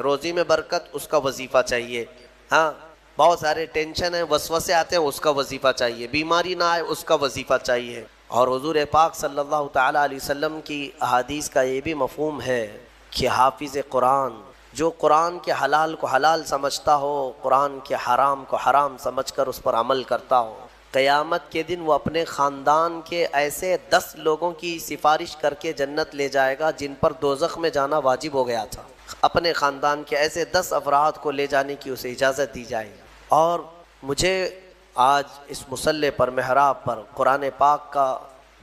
روزی میں برکت، اس کا وظیفہ چاہیے. ہاں، بہت سارے ٹینشن ہیں، وسوسے آتے ہیں، اس کا وظیفہ چاہیے. بیماری نہ آئے، اس کا وظیفہ چاہیے. اور حضور پاک صلی اللہ تعالیٰ علیہ وسلم کی احادیث کا یہ بھی مفہوم ہے کہ حافظ قرآن، جو قرآن کے حلال کو حلال سمجھتا ہو، قرآن کے حرام کو حرام سمجھ کر اس پر عمل کرتا ہو، قیامت کے دن وہ اپنے خاندان کے ایسے 10 لوگوں کی سفارش کر کے جنت لے جائے گا جن پر دوزخ میں جانا واجب ہو گیا تھا. اپنے خاندان کے ایسے 10 افراد کو لے جانے کی اسے اجازت دی جائے گی. اور مجھے آج اس مصلی پر، محراب پر قرآن پاک کا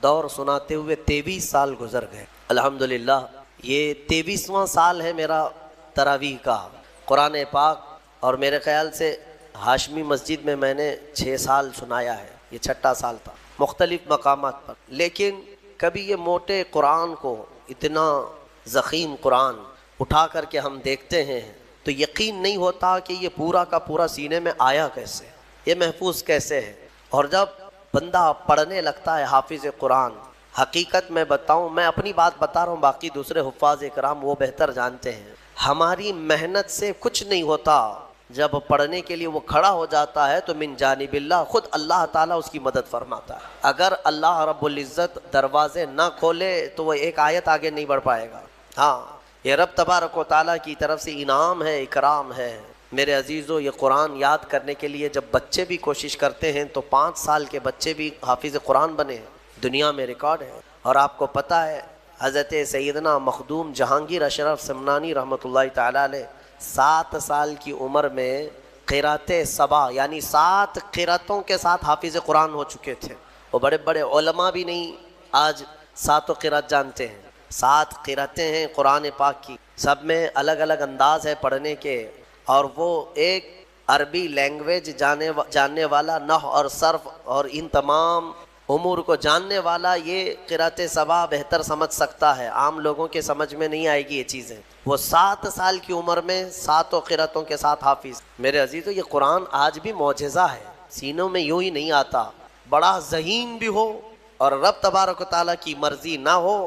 دور سناتے ہوئے 23 سال گزر گئے. الحمدللہ یہ 23واں سال ہے میرا تراویح کا قرآن پاک. اور میرے خیال سے ہاشمی مسجد میں نے 6 سال سنایا ہے، یہ 6واں سال تھا مختلف مقامات پر. لیکن کبھی یہ موٹے قرآن کو، اتنا ضخیم قرآن اٹھا کر کے ہم دیکھتے ہیں تو یقین نہیں ہوتا کہ یہ پورا کا پورا سینے میں آیا کیسے، یہ محفوظ کیسے ہے. اور جب بندہ پڑھنے لگتا ہے حافظ قرآن، حقیقت میں بتاؤں، میں اپنی بات بتا رہا ہوں، باقی دوسرے حفاظ کرام وہ بہتر جانتے ہیں، ہماری محنت سے کچھ نہیں ہوتا. جب پڑھنے کے لیے وہ کھڑا ہو جاتا ہے تو من جانب اللہ، خود اللہ تعالیٰ اس کی مدد فرماتا ہے. اگر اللہ رب العزت دروازے نہ کھولے تو وہ ایک آیت آگے نہیں بڑھ پائے گا. ہاں، یہ رب تبارک و تعالیٰ کی طرف سے انعام ہے، اکرام ہے. میرے عزیزو، یہ قرآن یاد کرنے کے لیے جب بچے بھی کوشش کرتے ہیں تو 5 سال کے بچے بھی حافظ قرآن بنے ہیں، دنیا میں ریکارڈ ہے. اور آپ کو پتہ ہے حضرت سیدنا مخدوم جہانگیر اشرف سمنانی رحمۃ اللہ تعالیٰ علیہ 7 سال کی عمر میں قرات سبع یعنی 7 قراتوں کے ساتھ حافظ قرآن ہو چکے تھے. وہ بڑے بڑے علماء بھی نہیں آج 7 قرات جانتے ہیں. 7 قراتیں ہیں قرآن پاک کی، سب میں الگ الگ انداز ہے پڑھنے کے. اور وہ ایک عربی لینگویج جاننے والا، نحو اور صرف اور ان تمام امور کو جاننے والا یہ قرات سبع بہتر سمجھ سکتا ہے. عام لوگوں کے سمجھ میں نہیں آئے گی یہ چیزیں. وہ 7 سال کی عمر میں 7 قراتوں کے ساتھ حافظ. میرے عزیزو، یہ قرآن آج بھی معجزہ ہے، سینوں میں یوں ہی نہیں آتا. بڑا ذہین بھی ہو اور رب تبارک و تعالیٰ کی مرضی نہ ہو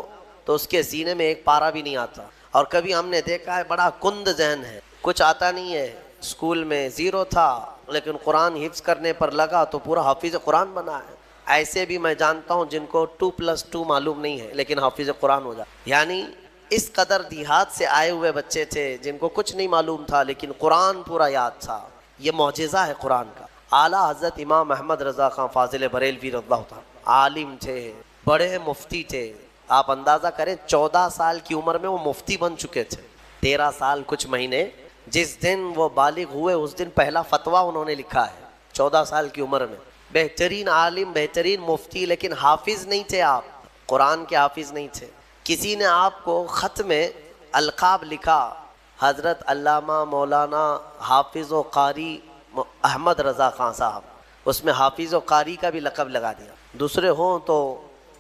تو اس کے سینے میں ایک پارہ بھی نہیں آتا. اور کبھی ہم نے دیکھا ہے بڑا کند ذہن ہے، کچھ آتا نہیں ہے، اسکول میں 0 تھا لیکن قرآن حفظ کرنے پر لگا تو پورا حافظ قرآن بنا ہے. ایسے بھی میں جانتا ہوں جن کو 2+2 معلوم نہیں ہے لیکن حافظ قرآن ہو جائے. یعنی اس قدر دیہات سے آئے ہوئے بچے تھے جن کو کچھ نہیں معلوم تھا لیکن قرآن پورا یاد تھا. یہ معجزہ ہے قرآن کا. اعلیٰ حضرت امام محمد رضا خان فاضل بریلوی رضی اللہ تعالیٰ عالم تھے، بڑے مفتی تھے. آپ اندازہ کریں 14 سال کی عمر میں وہ مفتی بن چکے تھے. 13 سال کچھ مہینے، جس دن وہ بالغ ہوئے اس دن پہلا فتویٰ انہوں نے لکھا ہے 14 سال کی عمر میں. بہترین عالم، بہترین مفتی، لیکن حافظ نہیں تھے. آپ قرآن کے حافظ نہیں تھے. کسی نے آپ کو خط میں القاب لکھا، حضرت علامہ مولانا حافظ و قاری احمد رضا خان صاحب، اس میں حافظ و قاری کا بھی لقب لگا دیا. دوسرے ہوں تو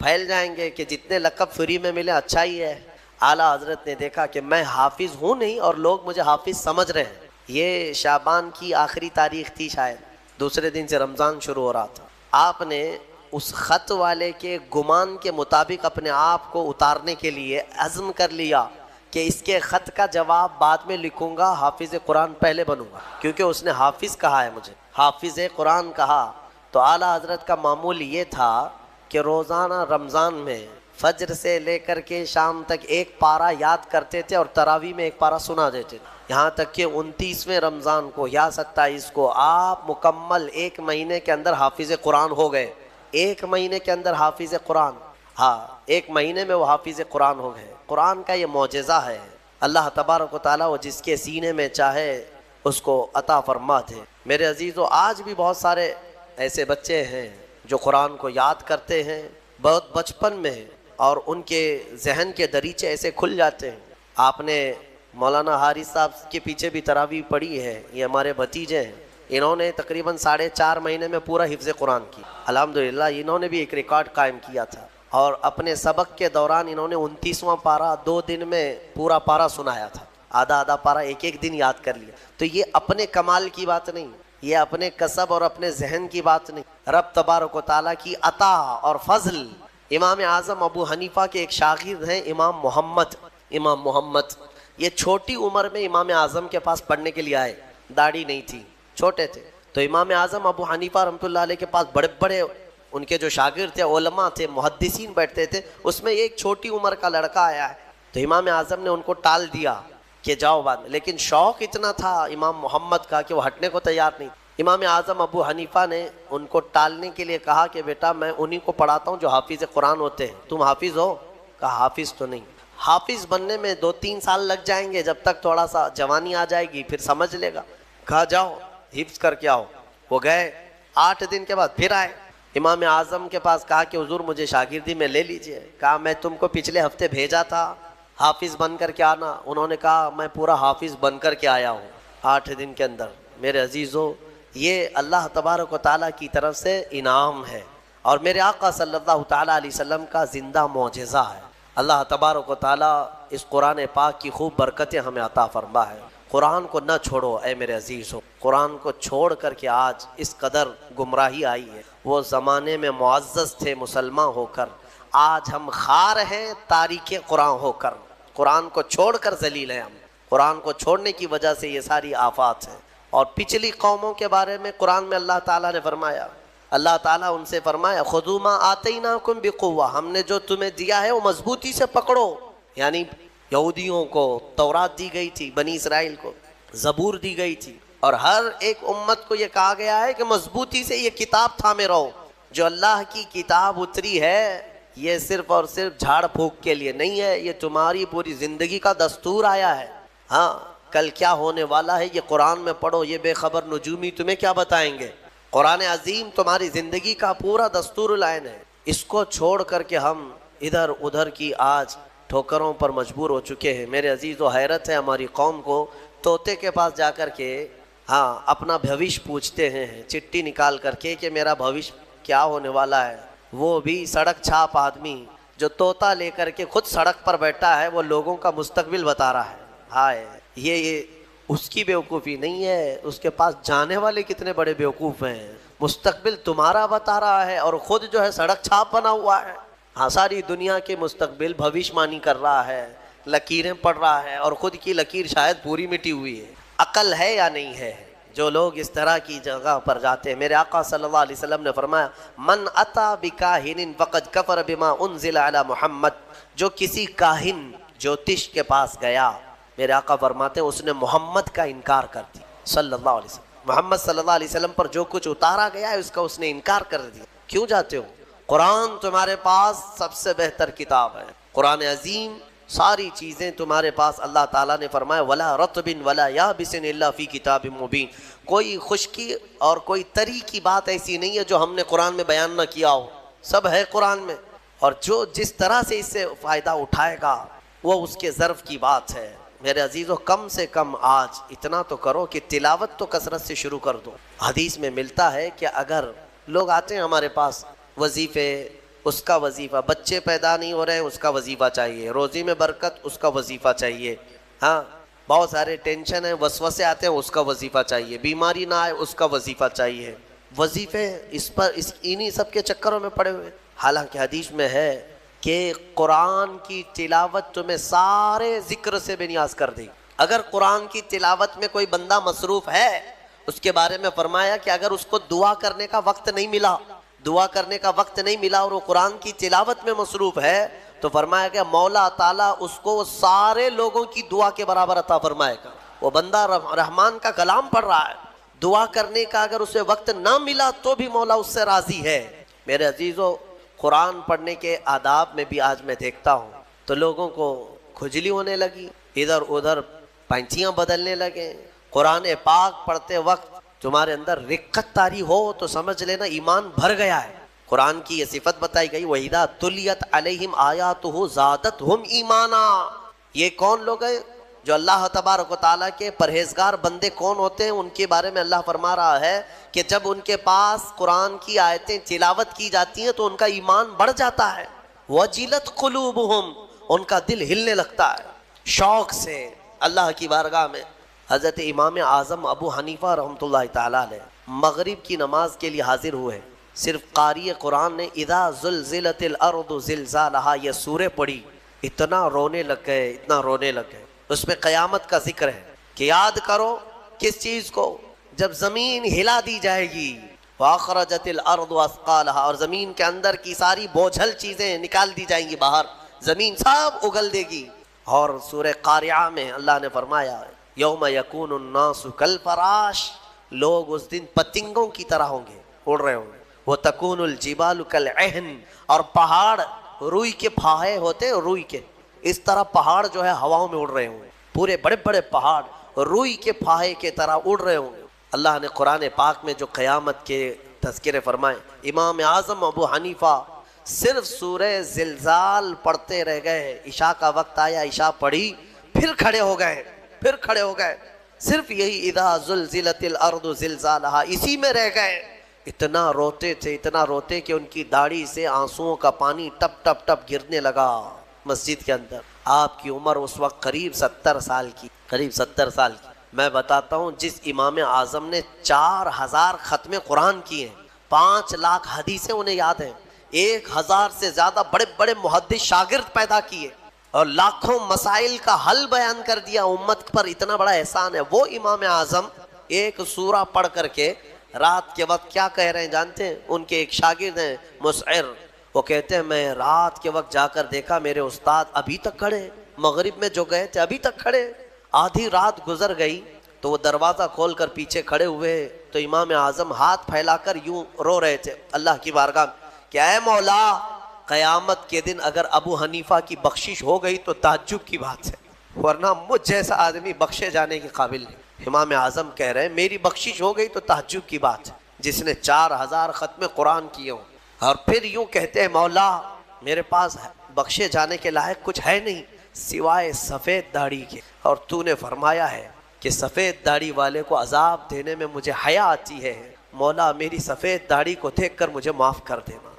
پھیل جائیں گے کہ جتنے لقب فری میں ملے اچھا ہی ہے. اعلیٰ حضرت نے دیکھا کہ میں حافظ ہوں نہیں اور لوگ مجھے حافظ سمجھ رہے ہیں. یہ شعبان کی آخری تاریخ تھی، شاید دوسرے دن سے رمضان شروع ہو رہا تھا. آپ نے اس خط والے کے گمان کے مطابق اپنے آپ کو اتارنے کے لیے عزم کر لیا کہ اس کے خط کا جواب بعد میں لکھوں گا، حافظ قرآن پہلے بنوں گا، کیونکہ اس نے حافظ کہا ہے، مجھے حافظ قرآن کہا. تو اعلیٰ حضرت کا معمول یہ تھا کہ روزانہ رمضان میں فجر سے لے کر کے شام تک ایک پارہ یاد کرتے تھے اور تراویح میں ایک پارہ سنا دیتے تھے. یہاں تک کہ 29ویں رمضان کو یا 27 کو آپ مکمل 1 مہینے کے اندر حافظ قرآن ہو گئے. 1 مہینے کے اندر حافظ قرآن، ہاں 1 مہینے میں وہ حافظ قرآن ہو گئے. قرآن کا یہ معجزہ ہے. اللہ تبارک و تعالیٰ وہ جس کے سینے میں چاہے اس کو عطا فرماتے ہیں. میرے عزیزو، آج بھی بہت سارے ایسے بچے ہیں جو قرآن کو یاد کرتے ہیں بہت بچپن میں، اور ان کے ذہن کے دریچے ایسے کھل جاتے ہیں. آپ نے مولانا حارث صاحب کے پیچھے بھی تراویح پڑھی ہے، یہ ہمارے بھتیجے ہیں. انہوں نے تقریباً 4.5 مہینے میں پورا حفظ قرآن کی. الحمدللہ انہوں نے بھی ایک ریکارڈ قائم کیا تھا. اور اپنے سبق کے دوران انہوں نے 29واں پارہ 2 دن میں پورا پارہ سنایا تھا. آدھا پارہ ایک دن یاد کر لیا. تو یہ اپنے کمال کی بات نہیں، یہ اپنے کسب اور اپنے ذہن کی بات نہیں، رب تبارک و تعالیٰ کی عطا اور فضل. امام اعظم ابو حنیفہ کے ایک شاگرد ہیں امام محمد یہ چھوٹی عمر میں امام اعظم کے پاس پڑھنے کے لیے آئے، داڑھی نہیں تھی، چھوٹے تھے، تو امام اعظم ابو حنیفہ رحمۃ اللہ علیہ کے پاس بڑے بڑے ان کے جو شاگرد تھے، علماء تھے، محدثین بیٹھتے تھے، اس میں ایک چھوٹی عمر کا لڑکا آیا ہے، تو امام اعظم نے ان کو ٹال دیا کہ جاؤ بعد میں، لیکن شوق اتنا تھا امام محمد کا کہ وہ ہٹنے کو تیار نہیں۔ امام اعظم ابو حنیفہ نے ان کو ٹالنے کے لیے کہا کہ بیٹا میں انہی کو پڑھاتا ہوں جو حافظ قرآن ہوتے ہیں، تم حافظ ہو؟ کہا حافظ تو نہیں، حافظ بننے میں 2-3 سال لگ جائیں گے، جب تک تھوڑا سا جوانی آ جائے گی پھر سمجھ لے گا۔ کہا جاؤ حفظ کر کے آؤ۔ وہ گئے، 8 دن کے بعد پھر آئے امام اعظم کے پاس، کہا کہ حضور مجھے شاگردی میں لے لیجئے۔ کہا میں تم کو پچھلے ہفتے بھیجا تھا حافظ بن کر کے آنا، انہوں نے کہا میں پورا حافظ بن کر کے آیا ہوں 8 دن کے اندر۔ میرے عزیزو، یہ اللہ تبارک و تعالیٰ کی طرف سے انعام ہے، اور میرے آقا صلی اللہ تعالیٰ علیہ وسلم کا زندہ معجزہ ہے۔ اللہ تبارک و تعالیٰ اس قرآن پاک کی خوب برکتیں ہمیں عطا فرما ہے۔ قرآن کو نہ چھوڑو اے میرے عزیزو، قرآن کو چھوڑ کر کے آج اس قدر گمراہی آئی ہے۔ وہ زمانے میں معزز تھے مسلمان ہو کر، آج ہم خار ہیں تاریک قرآن ہو کر، قرآن کو چھوڑ کر ذلیل ہیں ہم۔ قرآن کو چھوڑنے کی وجہ سے یہ ساری آفات ہیں۔ اور پچھلی قوموں کے بارے میں قرآن میں اللہ تعالیٰ نے فرمایا، اللہ تعالیٰ ان سے فرمایا خذوا ما آتیناکم بقوہ، ہم نے جو تمہیں دیا ہے وہ مضبوطی سے پکڑو۔ یعنی یہودیوں کو تورات دی گئی تھی، بنی اسرائیل کو زبور دی گئی تھی، اور ہر ایک امت کو یہ کہا گیا ہے کہ مضبوطی سے یہ کتاب تھامے رہو۔ جو اللہ کی کتاب اتری ہے یہ صرف اور صرف جھاڑ پھونک کے لیے نہیں ہے، یہ تمہاری پوری زندگی کا دستور آیا ہے۔ ہاں کل کیا ہونے والا ہے یہ قرآن میں پڑھو، یہ بے خبر نجومی تمہیں کیا بتائیں گے۔ قرآن عظیم تمہاری زندگی کا پورا دستور العین ہے۔ اس کو چھوڑ کر کے ہم ادھر ادھر کی آج ٹھوکروں پر مجبور ہو چکے ہیں۔ میرے عزیز و حیرت ہے ہماری قوم کو، طوطے کے پاس جا کر کے اپنا بھوش پوچھتے ہیں، چٹھی نکال کر کے کہ میرا بھوش کیا ہونے والا ہے۔ وہ بھی سڑک چھاپ آدمی جو طوطا لے کر کے خود سڑک پر بیٹھا ہے، وہ لوگوں کا مستقبل بتا رہا ہے۔ ہائے، یہ اس کی بیوقوفی نہیں ہے، اس کے پاس جانے والے کتنے بڑے بیوقوف ہیں۔ مستقبل تمہارا بتا رہا ہے اور خود جو ہے سڑک چھاپ بنا ہوا ہے۔ ہاں، ساری دنیا کے مستقبل بھوشمانی کر رہا ہے، لکیریں پڑھ رہا ہے، اور خود کی لکیر شاید پوری مٹی ہوئی ہے۔ عقل ہے یا نہیں ہے جو لوگ اس طرح کی جگہ پر جاتے ہیں؟ میرے آقا صلی اللہ علیہ وسلم نے فرمایا من اتا بکاہن فقد کفر بما انزل علی محمد، جو کسی کاہن جوتش کے پاس گیا، میرے آقا فرماتے ہیں اس نے محمد کا انکار کر دیا صلی اللہ علیہ وسلم۔ محمد صلی اللہ علیہ وسلم پر جو کچھ اتارا گیا ہے اس کا اس نے انکار کر دیا۔ کیوں جاتے ہو؟ قرآن تمہارے پاس سب سے بہتر کتاب ہے، قرآن عظیم، ساری چیزیں تمہارے پاس۔ اللہ تعالیٰ نے فرمایا وَلَا رَطْبٍ وَلَا يَابِسٍ إِلَّا فِي كِتَابٍ مُبِينٍ، کوئی خشکی اور کوئی تری کی بات ایسی نہیں ہے جو ہم نے قرآن میں بیان نہ کیا ہو، سب ہے قرآن میں، اور جو جس طرح سے اس سے فائدہ اٹھائے گا وہ اس کے ظرف کی بات ہے۔ میرے عزیزو، کم سے کم آج اتنا تو کرو کہ تلاوت تو کثرت سے شروع کر دو۔ حدیث میں ملتا ہے کہ اگر لوگ آتے ہیں ہمارے پاس وظیفے، اس کا وظیفہ، بچے پیدا نہیں ہو رہے ہیں اس کا وظیفہ چاہیے، روزی میں برکت اس کا وظیفہ چاہیے، ہاں بہت سارے ٹینشن ہیں، وسوسے آتے ہیں اس کا وظیفہ چاہیے، بیماری نہ آئے اس کا وظیفہ چاہیے۔ وظیفے انہی سب کے چکروں میں پڑے ہوئے۔ حالانکہ حدیث میں ہے کہ قرآن کی تلاوت تمہیں سارے ذکر سے بے نیاز کر دے۔ اگر قرآن کی تلاوت میں کوئی بندہ مصروف ہے، اس کے بارے میں فرمایا کہ اگر اس کو دعا کرنے کا وقت نہیں ملا، دعا کرنے کا وقت نہیں ملا اور وہ قرآن کی تلاوت میں مصروف ہے، تو فرمایا کہ مولا تعالیٰ اس کو سارے لوگوں کی دعا کے برابر عطا فرمائے گا۔ وہ بندہ رحمان کا کلام پڑھ رہا ہے، دعا کرنے کا اگر اسے وقت نہ ملا تو بھی مولا اس سے راضی ہے۔ میرے عزیزو، قرآن پڑھنے کے آداب میں بھی آج میں دیکھتا ہوں تو لوگوں کو کھجلی ہونے لگی، ادھر ادھر پینچیاں بدلنے لگے۔ قرآن پاک پڑھتے وقت تمہارے اندر رقت طاری ہو تو سمجھ لینا ایمان بھر گیا ہے۔ قرآن کی یہ صفت بتائی گئی وَإِذَا تُلِيَتْ عَلَيْهِمْ آيَاتُهُ زَادَتْهُمْ ایمانا۔ یہ کون لوگ ہیں جو اللہ تبارک و تعالیٰ کے پرہیزگار بندے کون ہوتے ہیں؟ ان کے بارے میں اللہ فرما رہا ہے کہ جب ان کے پاس قرآن کی آیتیں تلاوت کی جاتی ہیں تو ان کا ایمان بڑھ جاتا ہے۔ وَجِلَتْ قُلُوبُهُمْ، ان کا دل ہلنے لگتا ہے شوق سے اللہ کی بارگاہ میں۔ حضرت امام اعظم ابو حنیفہ رحمۃ اللہ تعالیٰ علیہ مغرب کی نماز کے لیے حاضر ہوئے، صرف قاری قرآن نے اذا زلزلت الارض زلزالہا یہ سورہ پڑھی، اتنا رونے لگ گئے، اتنا رونے لگ گئے۔ اس میں قیامت کا ذکر ہے کہ یاد کرو کس چیز کو؟ جب زمین ہلا دی جائے گی، وَأَخْرَجَتِ الْأَرْضُ أَثْقَالَهَا، اور زمین کے اندر کی ساری بوجھل چیزیں نکال دی جائیں گی باہر، زمین سب اگل دے گی۔ اور سورہ قاریعہ میں اللہ نے فرمایا یوم یکون الناس کالفراش، لوگ اس دن پتنگوں کی طرح ہوں گے، اڑ رہے ہوں گے۔ وَتَكُونُ الْجِبَالُ كَالْعِهْنِ، اور پہاڑ روئی کے پھاہے ہوتے، روئی کے اس طرح پہاڑ جو ہے ہواؤں میں اڑ رہے ہوں گے، پورے بڑے بڑے پہاڑ روئی کے پھاہے کے طرح اڑ رہے ہوں گے۔ اللہ نے قرآن پاک میں جو قیامت کے تذکرے فرمائے، امام اعظم ابو حنیفہ صرف سورہ زلزال پڑھتے رہ گئے، عشاء کا وقت آیا، عشاء پڑھی، پھر کھڑے ہو گئے، صرف یہی اذا زلزلت الارض زلزالہا، اسی میں رہ گئے۔ اتنا روتے کہ ان کی داڑھی سے آنسوؤں کا پانی ٹپ ٹپ ٹپ گرنے لگا مسجد کے اندر۔ آپ کی عمر اس وقت قریب 70 سال کی۔ میں بتاتا ہوں، جس امام اعظم نے 4000 ختم قرآن کیے ہیں، 5 لاکھ حدیثیں انہیں یاد ہیں، 1000 سے زیادہ بڑے بڑے محدث شاگرد پیدا کیے، اور لاکھوں مسائل کا حل بیان کر دیا، امت پر اتنا بڑا احسان ہے۔ وہ امام اعظم ایک سورہ پڑھ کر کے رات کے وقت کیا کہہ رہے ہیں جانتے ہیں؟ ان کے ایک شاگرد ہیں مسعر، وہ کہتے ہیں میں رات کے وقت جا کر دیکھا میرے استاد ابھی تک کھڑے، مغرب میں جو گئے تھے ابھی تک کھڑے، آدھی رات گزر گئی تو وہ دروازہ کھول کر پیچھے کھڑے ہوئے تو امام اعظم ہاتھ پھیلا کر یوں رو رہے تھے اللہ کی بارگاہ میں کہ اے مولا، قیامت کے دن اگر ابو حنیفہ کی بخشش ہو گئی تو تعجب کی بات ہے، ورنہ مجھ جیسا آدمی بخشے جانے کے قابل نہیں۔ امام اعظم کہہ رہے ہیں میری بخشش ہو گئی تو تعجب کی بات ہے، جس نے 4000 ختم قرآن کیے ہوں، اور پھر یوں کہتے ہیں مولا میرے پاس بخشے جانے کے لائق کچھ ہے نہیں سوائے سفید داڑھی کے، اور تو نے فرمایا ہے کہ سفید داڑھی والے کو عذاب دینے میں مجھے حیا آتی ہے، مولا میری سفید داڑھی کو دیکھ کر مجھے معاف کر دینا۔